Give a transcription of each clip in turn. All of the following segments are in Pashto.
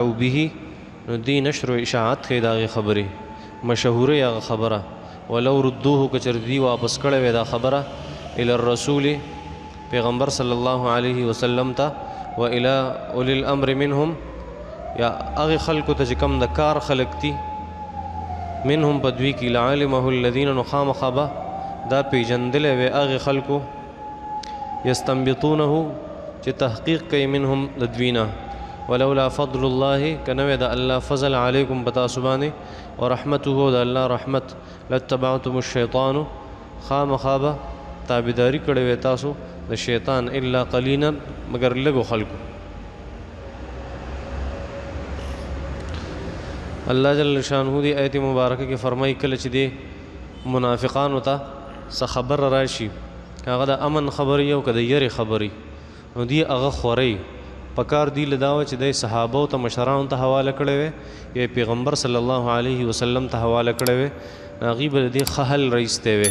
او به نو دی نشر و اشاعت کې دا خبره مشهوره یا خبره ولو ردوه کچر دی واپس کړه وې دا خبره الى الرسول پیغمبر صلی الله علیه وسلم ته و الى اولی الامر منهم یا هغه خلکو ته چې کوم د کار خلق دي منهم بدوی کی لعلمه الذين نخام خبا دا پیجندل و هغه خلکو یستنبطونه چې تحقیق کوي منهم لدوینا ولولا فضل الله کنوې د الله فضل علیکم بتا سبحانه ورحمته د الله رحمت لتبعتم الشیطان خامخابه تابعداري کړې وې تاسو د شیطان الا قلیلا مگر لګو خلکو الله جل شانه دی آیت مبارکه کې فرمایي کله چې دی منافقانو ته څه خبر راشي هغه د امن خبري او کده یری خبري نو دی هغه خوري پکار دی لداوه چې د صحابه او ته مشرانو ته حواله کړي وي یا پیغمبر صلی الله علیه وسلم ته حواله کړي وي غیب دی خهل رئیسته وي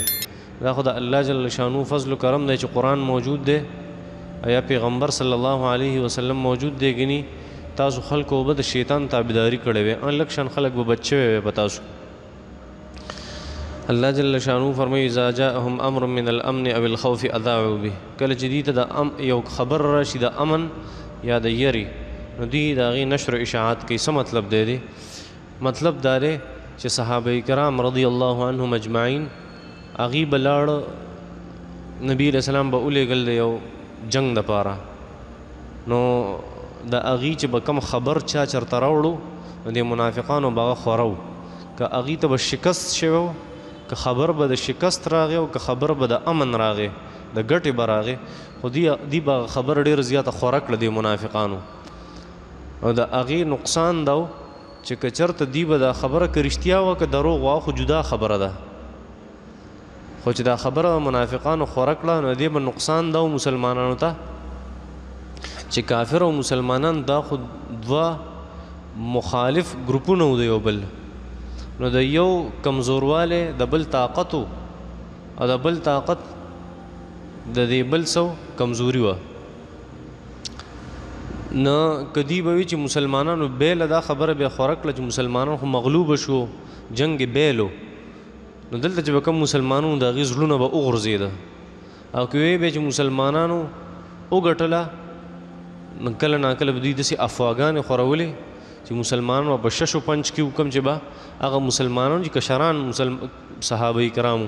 دا خدای الله جل شانو فضل و کرم دی چې قران موجود دی یا پیغمبر صلی الله علیه وسلم موجود دی غني تاسو خلکو به د شیطان تابعداري کړي وي ان لکشن خلک به بچي وي پتاسو الله جل شانو فرمایي اذا جاءهم امر من الامن او الخوف اذاعوا به کله جديد د یو خبر راشي د امن یا د یری نو دی دا غي نشر اشاعت کې څه مطلب دی مطلب دا دی چې صحابه کرام رضی الله عنهم اجمعین اغي بلاړ نبی رسول الله به اولېګل یو جنگ د پاره نو د اغي چې به کم خبر چا چرته راوړو د منافقانو باغ خورو که اغي ته به شکست شوو که خبر به د شکست راغی او که خبر به د امن راغی د ګټې براغه خو دی با خبر ډیر زیاته خوراک لدی منافقانو او د اغي نقصان داو چې کچرته دی به دا خبره کرشتیا و که دروغ وا خو جدا خبره ده خو چې دا خبره منافقانو خوراک لا نو دی به نقصان داو مسلمانانو ته چې کافر او مسلمانان دا خو دوا مخالف ګروپونه دی یو بل نو د یو کمزورواله د بل طاقت او د بل طاقت د دې بل سو کمزوري و نه کدی به چې مسلمانانو بیل دا خبره به خوراک ل چې مسلمانانو خو مغلوب شو جنگ بیلو نو دلته چې کوم مسلمانانو د غزلونه به اوغرزید او کوي به چې مسلمانانو وګټله نکله ناکله به دې د افواغان خورولې چې مسلمانانو په ششو پنځ کې حکم چې با هغه مسلمانانو چې کشران صحابه کرامو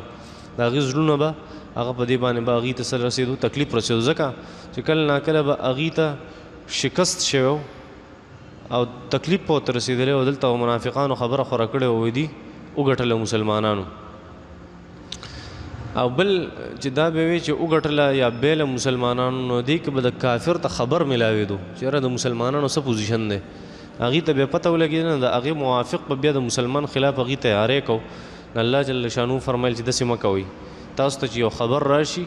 دا غزلونه به هغه په دې باندې باغی ته سره رسیدو تکلیف رسیدو ځکه چې کله ناکله به اغي ته شکست شوو او تکلیف پوت رسیدل او دلته منافقانو خبره خوره کړې وې دي وګټل مسلمانانو او بل چې دا به وي چې وګټل یا بیل مسلمانانو نو دی کې به د کافر ته خبر ملاوي دو چې را د مسلمانانو څه پوزیشن دی اغي ته به پته ولګي نه د اغي موافق په بیا د مسلمان خلاف اغي تیارې کو الله جل شانو فرمایل چې د سیمه کوي تاسو ته یو خبر راشي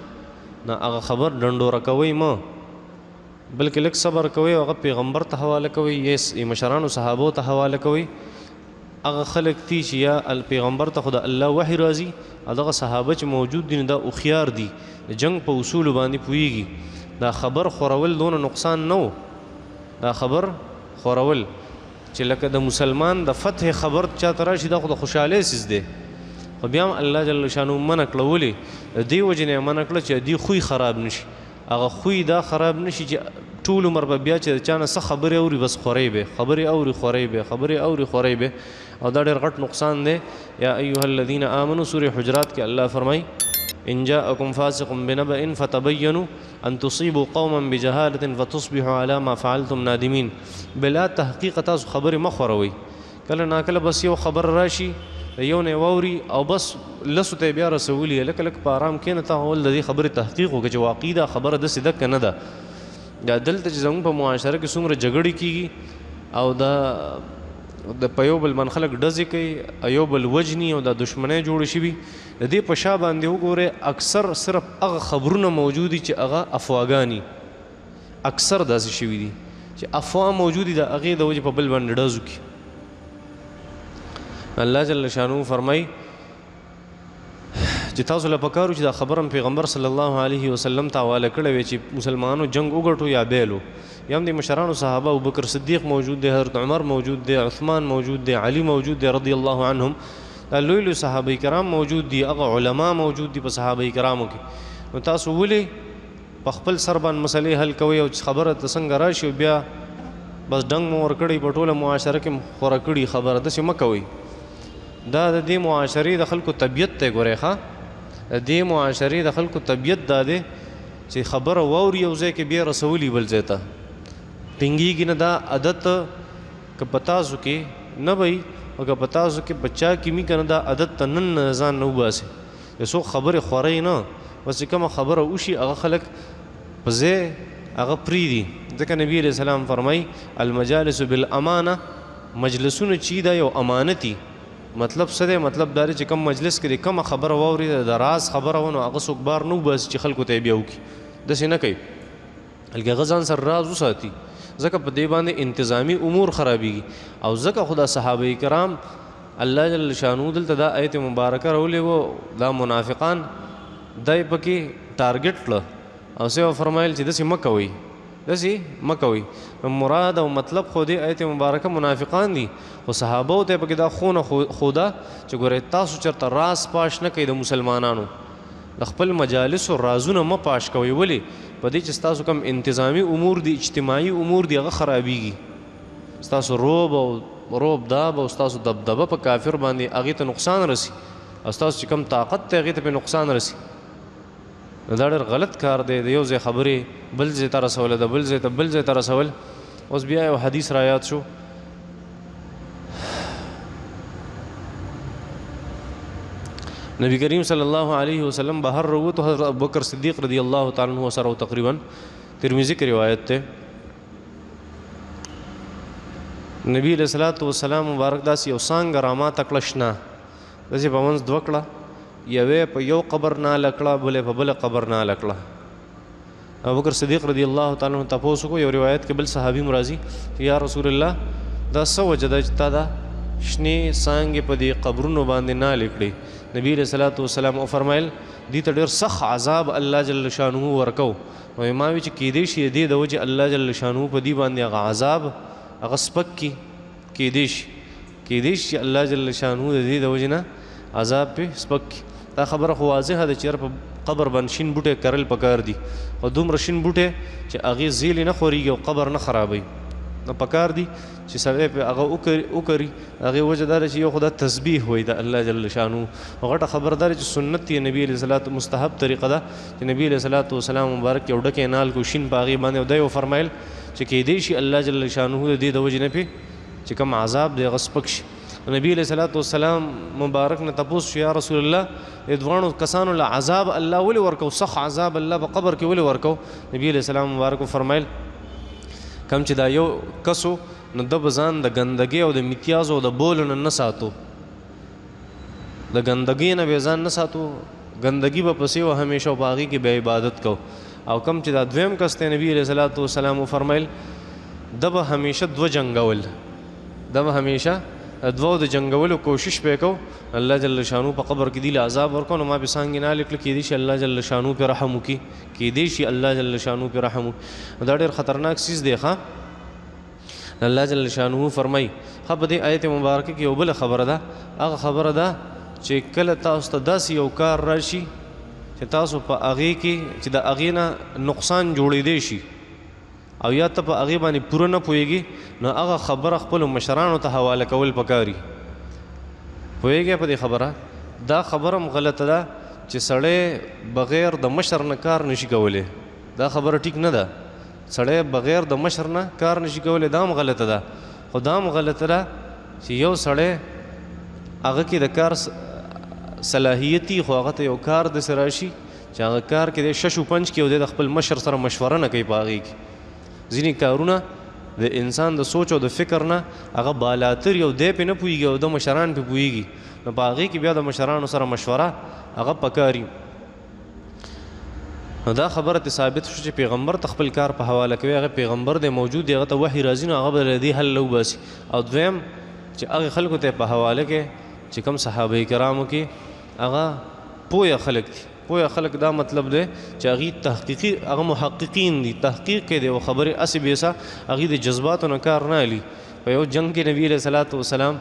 نه هغه خبر ډنډوره کوي ما بلکې لک صبر کوي هغه پیغمبر ته حواله کوي یې مشرانو صحابو ته حواله کوي هغه خلک تی چې یا پیغمبر ته خدا الله وحی راځي هغه صحابه چې موجود دي دا او خيار دي جنگ په اصول باندې پويږي دا خبر خورول دون نقصان نو دا خبر خورول چې لکه د مسلمان د فتح خبر چا تراشي دا خو خوشاله سیز دی خو بیا الله جل شانو من کړولې دی وجنه من کړ چې دی خوې خراب نشي هغه خوې دا خراب نشي چې ټول عمر به بیا چې چانه څه خبره اوري بس خوري به خبره اوري خوري به خبره اوري خوري به او دا ډېر غټ نقصان دی یا ایها الذين امنوا سوره حجرات کې الله فرمای ان جاءكم فاسق بنبأ فتبينوا ان تصيبوا قوما بجهاله فتصبحوا على ما فعلتم نادمين بلا تحقیق تاسو خبره مخوروي کله ناکله بس یو خبر راشي یو نه ووري او بس لسو ته بیا رسولي لکه لکه په آرام کې نه ته ول د دې خبره تحقیق وکړي چې واقعي خبره د صدق نه ده دا دلته چې زموږ په معاشره کې څومره جګړې کیږي او د پیوبل من خلک ډزې کوي ایوبل وجني او د دشمنۍ جوړ شي د دې په شا باندې وګوره اکثر صرف هغه خبرونه موجودي چې هغه افواګانی اکثر داسې شوي دي چې افوا موجودي د هغې د وجې په بل باندې ډزو کې الله جل شانو فرمای چې تاسو له پکارو چې دا خبرم پیغمبر صلی الله علیه وسلم ته حواله کړی وي چې مسلمانانو جنگ وګټو یا بیلو یا هم د مشرانو صحابه ابوبکر صدیق موجود دی، حضرت عمر موجود دی، عثمان موجود دی، علی موجود دی رضی الله عنهم، دا لوی لوی صحابه کرام موجود دي، هغه علما موجود دي په صحابه کرامو کې. نو تاسو ولې په خپل سر باندې مسلې حل کوئ او خبره ته څنګه راشي بیا بس ډنګ مو ورکړی په ټوله معاشره کې خوره کړي خبره داسې مه کوئ. دا د دې معاشرې د خلکو طبیعت دی. ګورئ ښه د دې معاشرې د خلکو طبیعت دا دی چې خبره واوري یو ځای کې بیا رسولي بل ځای ته ټینګېږي نه. دا عادت که په تاسو کې نه وي او که په تاسو کې بچا کې مي که نه دا عادت ته نن ځان نه وباسي. یو څوک خبرې خورئ نه بس چې کومه خبره وشي هغه خلک په ځای هغه پرېږدي. ځکه نبي علیه السلام فرمایي المجالس بالامانه، مجلسونه چې دا یو امانتي. مطلب څه دی؟ مطلب دا دی چې کوم مجلس کې کومه خبره واوري د راز خبره ونه هغه څوک بار نه وباسي چې خلکو ته یې بیا وکړي. داسې نه کوي بلکې هغه ځان سره راز وساتي. ځکه په دې باندې انتظامي امور خرابېږي. او ځکه خو دا صحابه کرام الله جل شانو دلته دا آیت مبارکه راولې وو، دا منافقان دای پکې ټارګټ کړه او څه فرمایل چې داسې مه کوئ، داسې مه کوئ. مراد او مطلب خو دې آیت مبارکه منافقان دي، خو صحابو ته پکې دا خونه خوده چې ګورئ تاسو چېرته راز پاش نه کوئ د مسلمانانو، د خپل مجالسو رازونه مه پاش کوئ. ولې؟ په دې چې ستاسو کوم انتظامي امور دي، اجتماعي امور دي، هغه خرابېږي. ستاسو روب داب او ستاسو دبدبه په کافر باندې هغې ته نقصان رسي او ستاسو چې کوم طاقت دی هغې ته پې نقصان رسي. نو دا ډېر غلط کار دی. د یو ځای خبرې بل ځای ته رسول، د بل ځای ته بل ځای ته رسول. اوس بیا یو حدیث را یاد شو، نبی کریم صلی الله علیه وسلم بهر روت حضرت ابوبکر صدیق رضی الله تعالی عنہ سره تقریبا ترمذی کی روایت ته نبی علیہ الصلوۃ والسلام مبارک داس یو څنګه راما تکلشنا داسې په منځ دوه کړه، یوې په یو قبر نه لکړه بلې په بل قبر نه لکړه. ابوبکر صدیق رضی الله تعالی عنہ تاسو کو یو روایت کې بل صحابي مرضی یا رسول الله دا څه وجه ده چې تا دا شنې څانګې په دې قبرونو باندې نه لیکړي؟ نبی علیہ الصلوۃ والسلام او فرمایل دې ته ډېر سخت عذاب الله جل شانه ورکو. نو ما وی چې کېدې شي دې د وجه الله جل شانه په دې باندې هغه عذاب هغه سپک کېدې شي الله جل شانه دې د وجه نه عذاب په سپک. دا خبره خو واضحه ده چې په قبر باندې شین بوټي کرل پکار دي او دومره شین بوټي چې هغې زیلې نه خورېږي او قبر نه خرابوي. نو پکار دي چې سړی پې هغه وکړي. هغې وجه دا ده چې یو خو دا تسبیح وایي د الله جل شانو. غټه خبر دا چې سنت یې نبي علیه الصلاۃ مستحب طریقه ده چې نبي علیه الصلاۃ والسلام مبارک یو ډکې نال کو شین په هغې باندې او دا یې وفرمایل چې کېدی شي الله جل شانه د دې د وجې نه پې چې کوم عذاب دی هغه سپک شي. نبی علیہ الصلوۃ والسلام مبارک نے تپوس شو یا رسول الله د دوانو کسانو له عذاب الله ولې ورکو، سخت عذاب الله په قبر کې ولې ورکو؟ نبی علیہ السلام مبارک فرمایل کم چې دا یو کسو نو د بزان د ګندګي او د امتیازو او د بولو نه ساتو، د ګندګي نه به ځان نه ساتو، ګندګي به پسې و همیشه په هغې کې به عبادت کو. او کم چې دا دویم کس ته نبی علیہ الصلوۃ والسلام فرمایل د به همیشه دوه جنګول، د به همیشه دوه د جنګولو کوشش به کو. الله جل شانو په قبر کې دی له عذاب ورکو نو ما به څنګه نه لیکل کېدی شي الله جل شانو په رحم وکړي، کېدی شي الله جل شانو په رحم وکړي. دا ډېر خطرناک چیز دی. ښه الله جل شانو فرمایي ښه په دې آیت مبارکه کې یو بله خبره ده. هغه خبره ده چې کله تاسو ته داسې یو کار راشي چې تاسو په هغې کې چې د هغې نه نقصان جوړېدی شي او یا ته په هغې باندې پوره نه پوهېږي نو هغه خبره خپلو مشرانو ته حواله کول پکاري. پوهېږئ په دې خبره؟ دا خبره هم غلطه ده چې سړی بغیر د مشر نه کار نشي کولی. دا خبره ټیک نه ده. سړی بغیر د مشر نه کار نشي کولی، دا هم غلطه ده. خو دا هم غلطه ده چې یو سړی هغه کې د کار صلاحیتي خو هغه ته یو کار داسې راشي چې هغه کار کې د شش و پنج کې او د خپل مشر سره مشوره نه کوي په هغې کې. ځینې کارونه د انسان د سوچ او د فکر نه هغه بالاتر یو دی پې نه پوهېږي او د مشران پې پوهېږي نو په هغې کې بیا د مشرانو سره مشوره هغه پکاري. نو دا خبره ته ثابت شو چې پیغمبر ته خپل کار په حواله کوي، هغه پیغمبر دی موجود دی، هغه ته وحي راځي نو هغه به د دې حل وباسي. او دویم چې هغې خلکو ته په حواله کې چې کوم صحابه کرامو کې هغه پوهه خلک دي. پوهه خلک دا مطلب دی چې هغوی تحقیقي هغه محققین دي، تحقیق کې دی او خبرې هسې بیسه هغوی د جذباتو نه کار نه اخلي. په یو جنګ کې نبي علیه صلات وسلام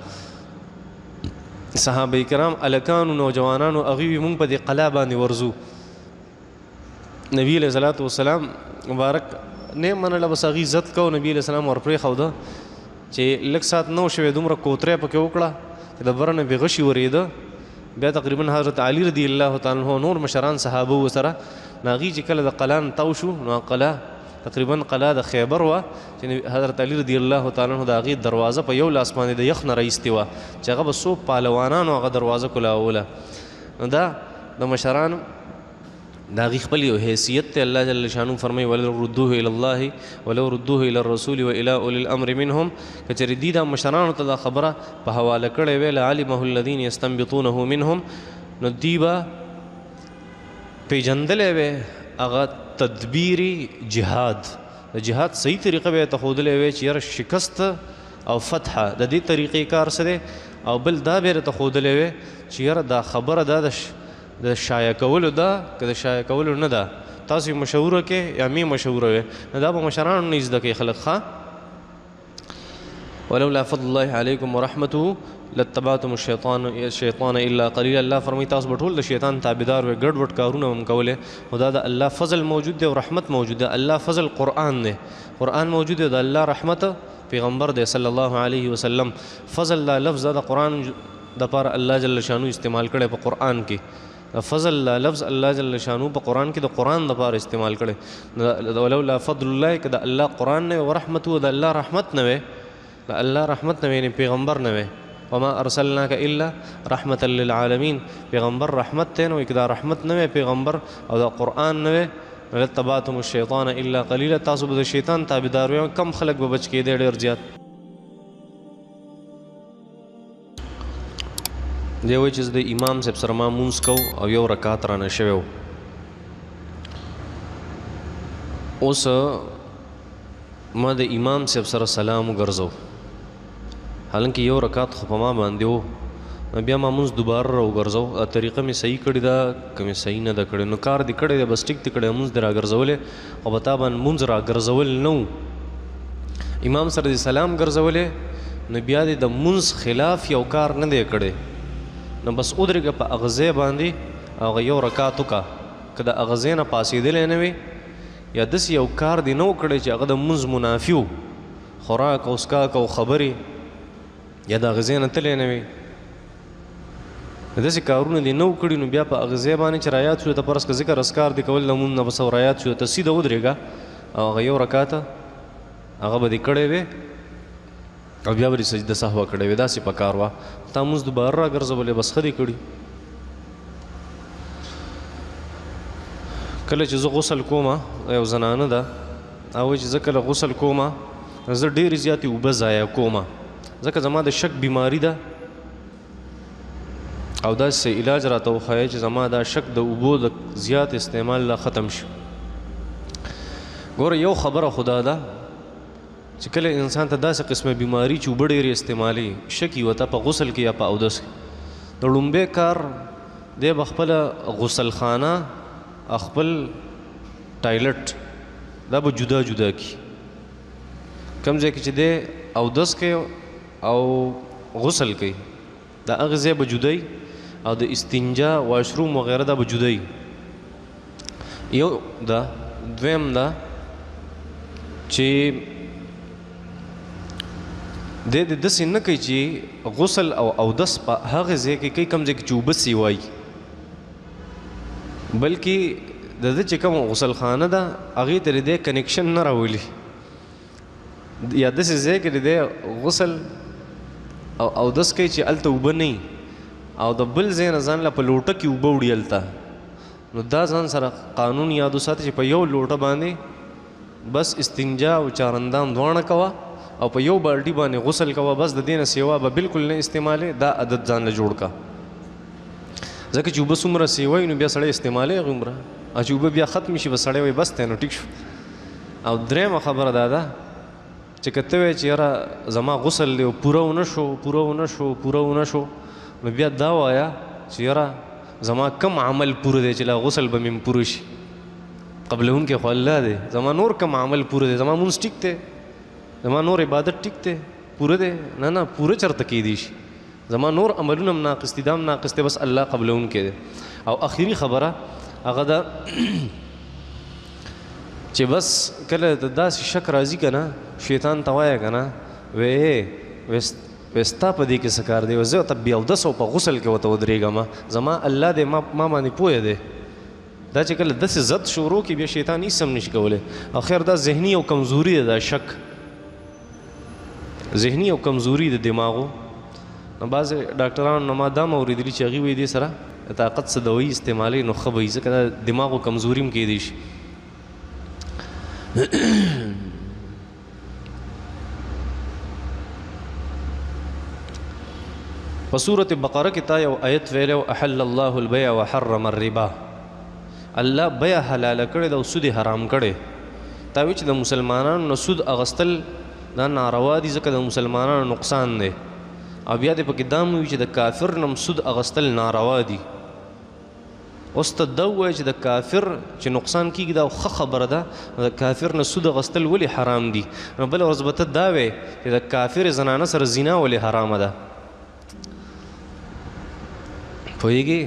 صحابه کرام الکانو نوجوانانو هغوی مونږ په دې قلا باندې ورځو. نبی علیه صلات وسلام مبارک نه منله، بس هغوی عزت کو. نبی علیه السلام ورپرېښوده چې لږ ساعت نه شوی دومره کوتری پکې وکړه چې د بره نه بې غشي ورېده. بیا تقریبا حضرت علی رضی الله تعالی عنہ نور مشران صحابه ورسره هغوی چې کله د قلا نه تاو شو نو قلا تقریبا قلا د خیبر وه چې حضرت علی رضی الله تعالی عنہ د هغې دروازه په یو لاس باندې د یخ نه رایستې وه چې هغه به څو پهلوانانو هغه دروازه کلاوله. نو دا د مشرانو د هغې خپل یو حیثیت دی. الله جل شانو فرمایي ولو ردوه الی الله ولو ردوه الی الرسول و الی اولی الامر منهم. که چېرې دوی دا مشرانو ته دا خبره په حواله کړې وی لعلمه الذین یستنبطونه منهم، نو دوی به پیژندلی وی هغه تدبیری جهاد، د جهاد صحیح طریقه به یې ته ښودلی وی چې یاره شکست او فتحه د دې طریقې کار څه دی، او بل دا به یې راته ښودلی وی چې یاره دا خبره دا د شایع کولو ده که د شایع کولو نه ده، تاسو یې مشوره کې یا مې مشوره وی. نو دا به مشرانو نه زده کوي خلک. ښه ولولا فضل الله علیکم ورحمته لاتبعتم الشیطان الا قلیلا. الله فرمایي تاسو به ټول د شیطان تابعدار وئ، ګډ وډ کارونه هم کولې. خو دا د الله فضل موجود دی او رحمت موجود دی. الله فضل قرآن دی، قرآن موجود دی، د الله رحمت پیغمبر دی صلی الله علیه وسلم. فضل دا لفظ د قرآن دپاره الله جل شانو استعمال کړی په قرآن کې. فضل لفظ الله جل شانو په قرآن کې د قرآن دپاره استعمال کړی. ولولا فضل الله که د الله قرآن نه وي ورحمته د الله رحمت نه وي، د الله رحمت نه وي یعنې پیغمبر نه وي. وما ارسلناک الا رحمتا للعالمین، پیغمبر رحمت دی. نو که دا رحمت نه وي پیغمبر او دا قرآن نه وي لاتبعتم الشیطان الا قلیلا، تاسو به د شیطان تابعدار وئ. کم خلک به بچ کېدی ډېر زیات. دی وایي چې زه د امام صاحب سره ما مونځ کو او یو رکعت رانه شوی و. اوس ما د امام صاحب سره سلام وګرځو، حالانکه یو رکعت خو په ما باندې و. بیا ما مونځ دوباره راوګرځو. دا طریقه مې صحیح کړې ده که مې صحیح نه ده کړې؟ نو کار دې کړی دی بس ټیک دې کړی، مونځ دې راګرځولی او په تا باندې مونځ راګرځول نه و. امام سره دې سلام ګرځولی نو بیا دې د مونځ خلاف یو کار نه دی کړی. نو بس ودرېږه په هغه ځای باندې او هغه یو رکعت وکړه. که د هغه ځای نه پاسېدلی نه وي یا داسې یو کار دې نه و کړی چې هغه د مونځ منافي و، خوراک او څښاک او خبرې، یا د هغه ځای نه تللی نه وي، داسې کارونه دې نه و کړي، نو بیا په هغه ځای باندې چې رایاد شو ته فرض که ذکر اذکار دې کول د مونځ نه بس او رایاد شو ته سیده ودرېږه او هغه یو رکعت هغه به دې کړی وی او بیا به دې سجده سهوه کړی وی. داسې پکار وه. تا مونځ دوباره راګرځولی بس ښه دې کړي. کله چې زه غسل کومه یو زنانه ده او وایي چې زه کله غسل کومه زه ډېرې زیاتې اوبه ضایع کومه، ځکه زما د شک بیماري ده او داسې علاج راته وښایه چې زما دا شک د اوبو د زیات استعمال لا ختم شي. ګوره یو خبره خدا ده چې کله انسان ته داسې قسمه بیماري چې اوبه ډېرې استعمالي شک یې ورته په غسل کې یا په اودس کې، د لومبی کار دی به خپله غسلخانه خپل ټایلټ دا به جدا جدا کړي. کوم ځای کې چې دی اودس کوي او غسل کوي دا هغه ځای به جدای او د استنجا واشروم وغیره دا به جدای. یو دا دویم دا چې د داسې نه کوي چې غسل او اودس په هغه ځای کې کوي کوم ځای کې چې اوبه سیوایي، بلکې د ده چې کوم غسلخانه ده هغې ته د دی کنیکشن نه راولي، یا داسې ځای کې د دی غسل او اودس کوي چې هلته اوبه نه او د بل ځای نه ځان له په لوټه کې اوبه وړي هلته. نو دا ځان سره قانون یاد وساته چې په یو لوټه باندې بس استنجا او چارندام دواړه کوه او په یو بالټي باندې غسل کوه، بس د دې نه سیوا به بالکل نه استعمالې. دا عادت ځان له جوړ کا، ځکه چې اوبه څومره سیوایي نو بیا سړی استعمالوي هغومره، چې اوبه بیا ختم شي بس سړی وایي بس دی نو ټیک شو. او درېیمه خبره دا ده چې که ته وایې چې یاره زما غسل دی او پوره ونه شو نو بیا دا وایه چې یاره زما کم عمل پوره دی چې لا غسل به مې پوره شي قبلونکی خو الله دی زما نور کم عمل پوره دی زما مونځ ټیک دی زما نور عبادت ټیک دی پوره دی نه پوره چرته کیدی شي زما نور عملونه هم ناقص دي دا هم ناقص دی بس الله قبلونکی دی او آخري خبره هغه ده چې بس کله د داسې شک راځي که نه شیطان ته وایه که نه وستا په دې کې څه کار دی زه ته بیا اودس او په غسل کې ورته ودرېږم زما الله دی ما باندې پوهه دی دا چې کله داسې ضد شروع کړي بیا شیطان هېڅ هم نشي کولی او خیر دا ذهني او کمزوري ده دا شک ذهني او کمزوري د دماغو نو بعضې ډاکټرانو نه ما دا م اورېدلي چې هغوی وایي دې سره د طاقت څه دوایي استعمالوي نو ښه به وي ځکه دا دماغو کمزوري هم کیدی شي په سورة بقره کې تا یو آیت ویلی احل الله البیع وحرم الربا الله بیع حلاله کړې ده او سود حرام کړی تا وایي چې د مسلمانانو نه سود اغستل دا ناروا دي ځکه د مسلمانانو نقصان دی او بیا دې پکې دا هم وي چې د کافر نه سود اغستل ناروا دي اوس ته دا ووایه چې د کافر چې نقصان کېږي دا ښه خبره ده د کافر نه سود اغستل ولې حرام دي نو بله ورځ به ته دا وایې چې د کافر زنانه سره زنا ولې حرامه ده پوهېږې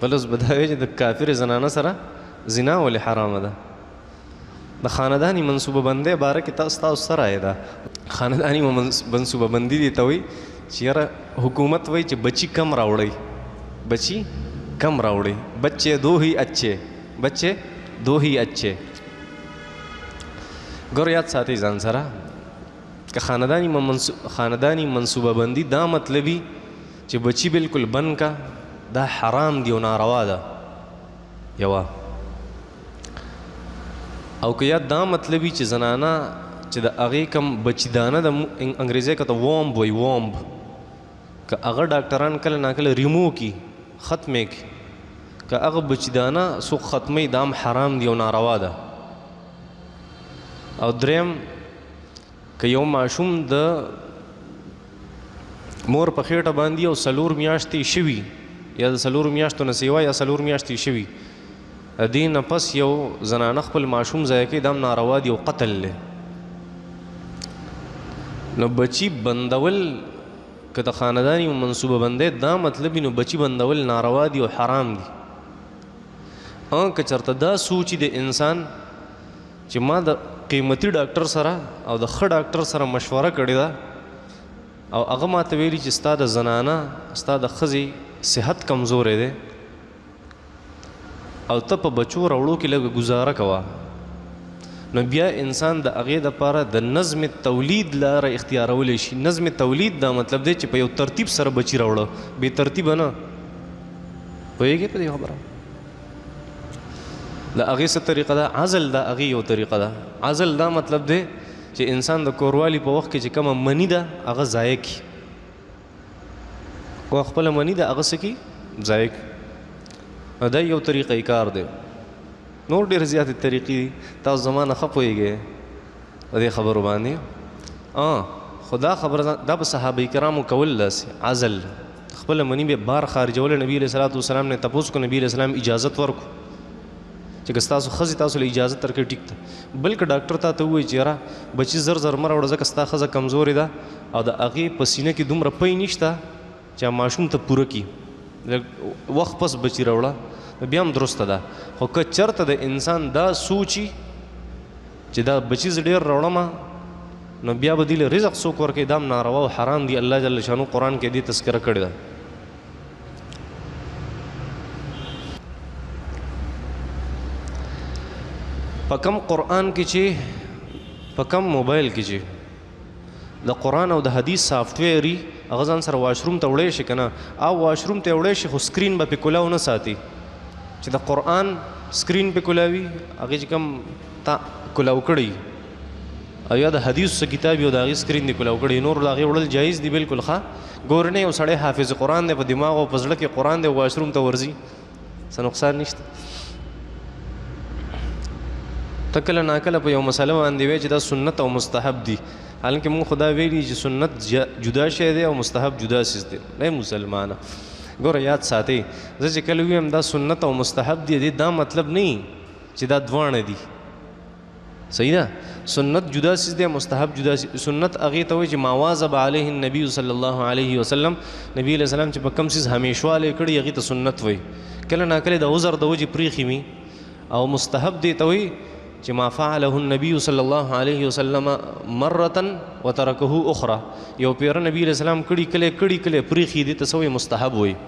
بله ورځ به دا وایې چې د کافر زنانه سره زنا ولې حرامه ده د خانداني منصوبه بندۍ باره کې ستاسو څه رایه ده خانداني منصوبه بندي دې ته وایي چې یاره حکومت وایي چې بچي کم راوړئ بچي کم راوړئ بچے دو ہی اچھے ګور یاد ساتئ ځان سره که خانداني منصوبه بندي دا مطلبي چې بچي بالکل بند کا دا حرام دی او ناروا ده یوه او که یا دا مطلبي چې زنانه چې د هغې کم بچیدانه د انګریزۍ که ته وومب وایي وومب که هغه ډاکټران کله ناکله ریمو کي ختمې کړي که هغه بچیدانه څوک ختموي دا هم حرام دی او ناروا ده او دریم که یو ماشوم د مور په خېټه باندې او 4 میاشتې شوي یا د 4 میاشتو نه سیوا یا 4 میاشتې شوي دې نه پس یو زنانه خپل ماشوم ضایع کوي دا هم ناروا دی او قتل دی نو بچی بندول که د خانداني منصوبه بندۍ دا مطلب نو بچی بندول ناروا دي او حرام دي که چېرته دا سوچي د انسان چې ما د قیمتي ډاکټر سره او د ښه ډاکټر سره مشوره کړې ده او هغه ماته ویلي چې ستا د زنانه ستا د ښځې صحت کمزوری دی او ته په بچو راوړو کې لږه ګزاره کوه نو بیا انسان د هغې دپاره د نظم تولید لاره اختیارولی شي نظم تولید دا مطلب دی چې په یو ترتیب سره بچي راوړه بې ترتیبه نه پوهېږې په دې خبره د هغې څه طریقه ده عزل د هغې یو طریقه ده عزل دا مطلب دی چې انسان د کوروالي په وخت کې چې کومه مني ده هغه ضایع کړي کومه خپله مني ده هغه څه کړي ضایع کړي دا یو طریقه کار دی نور ډېر زیاتې طریقې دي تاسو زما نه ښه پوهېږئ په دې خبرو باندې خو دا خبره دا به صحابه کرامو کول داسې عزل خپله مني به بار خارجولی نبي علیه صلات وسلام نه تپوس کو نبي علیه السلام اجازت ورکو چې که ستاسو ښځې تاسو له اجازت درکړي ټیک ده بلکې ډاکټر تا ته ووایي چې یاره بچي زر زر مه راوړه ځکه ستا ښځه کمزورې ده او د هغې په سینه کې دومره پی نشته چې ماشوم ته پوره کړي وخت پس بچي راوړه بیا هم درسته ده خو که چېرته د انسان دا سوچي چې دا بچي زه ډېر راوړم نو بیا به دې له رزق څوک ورکوي دا هم ناروا او حرام دي الله جل شانو قرآن کې دې تذکره کړې ده په کم قرآن کې چې په کم موبایل کې چې د قرآن او د حدیث سافټویر وي هغه ځان سره واشروم ته وړی شي که نه او واشروم ته وړی شي خو سکرین به پې کولاو نه ساتي چې د قرآن سکرین پې کولاوي هغې چې کوم تا کولاو کړی او یا د حدیثو څه کتاب وي او د هغې سکرین دې کولاو کړی نور د هغې وړل جایز دي بلکل ښه ګورې نه یو سړی حافظ قرآن دی په دماغ او په زړه کې قرآن دی واشروم ته ورځي څه نقصان نشته ته کله ناکله په یو مسله باندې وایې چې دا سنت او مستحب دي حالانکه موږ خدا ویلي چې سنت جدا شی دی او مستحب جدا سیز دی ای مسلمانه ګوره یاد ساتئ زه چې کله ویم دا سنت او مستحب دی دا مطلب نه چې دا دواړه دي صحیح ده سنت جدا سیز دی مستحب جدا سنت هغې ته وایي چې ما واظب علیه النبي صلی الله علیه وسلم نبی علیه السلام چې په کوم څیز همیشوالی کړي هغې ته سنت وایي کله ناکله د عذر د وجې پرېښي وي او مستحب دی ته وایي چې ما فعله النبي صلی الله علیه وسلم مرة وترکه اخرى یو پیره نبی علیه السلام کړي کله پرېښي دي ته څه وایي مستحب وایي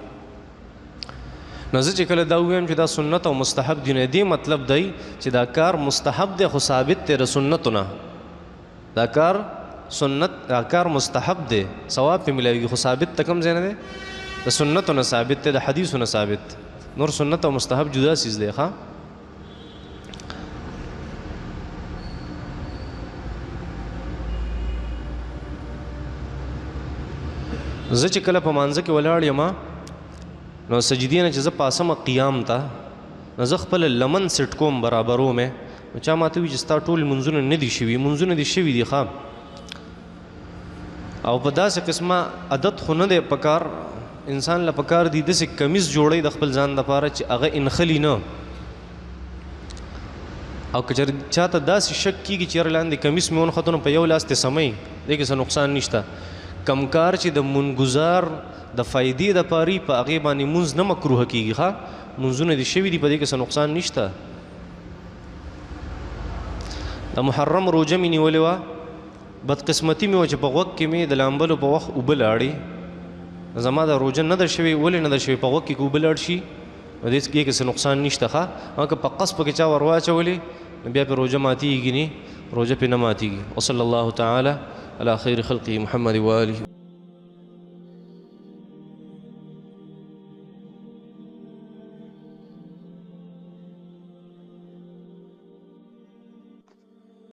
نو زه چې کله دا ووایم چې دا سنت او مستحب دي نو دې مطلب دی چې دا کار مستحب دی خو ثابت دی د سنتو نه دا کار مستحب دی ثواب پې ملاویږي خو ثابت ته کوم ځای نه دی د سنتو نه ثابت دی د حدیثو نه ثابت نور سنت او مستحب جدا سیز دی ښه زه چې کله په مانځه کې ولاړ یم نو سجدې نه چې زه پاسم قیام ته نو زه خپل لمن سیټ کوم برابروم نو چا ماته وي چې ستا ټول لمونځونه نه دي شوي لمونځونه دي شوي دي ښه او په داسې قسمه عادت خو نه دی پکار انسان له پکار دي داسې کمیز جوړی د خپل ځان دپاره چې هغه انخلي نه او که چاته داسې شک کېږي چې یاره لاندې کمیس مې ونښتو نو په یو لاس دې سمئ دې کې څه نقصان نشته کم کار چې د منګزار د فایدې دپاره په هغې باندې مونځ نه مکروه کېږي ښه مونځونه دې شوي دي په دې کې څه نقصان نشته د محرم روژه مې نیولې وه بدقسمتي مې وه چې په غوږ کې مې د لامبلو په وخت اوبه لاړې زما د روژه نه ده شوې ولې نه ده شوې په غوږ کې که اوبه لاړ شي نو دې کې څه نقصان نشته ښه او که په قص پکې چا ور واچولې نو بیا پې روژه ماتېږي نه روژه پې نه ماتېږي وصلی الله تعالی علی خیر خلقه محمد و آله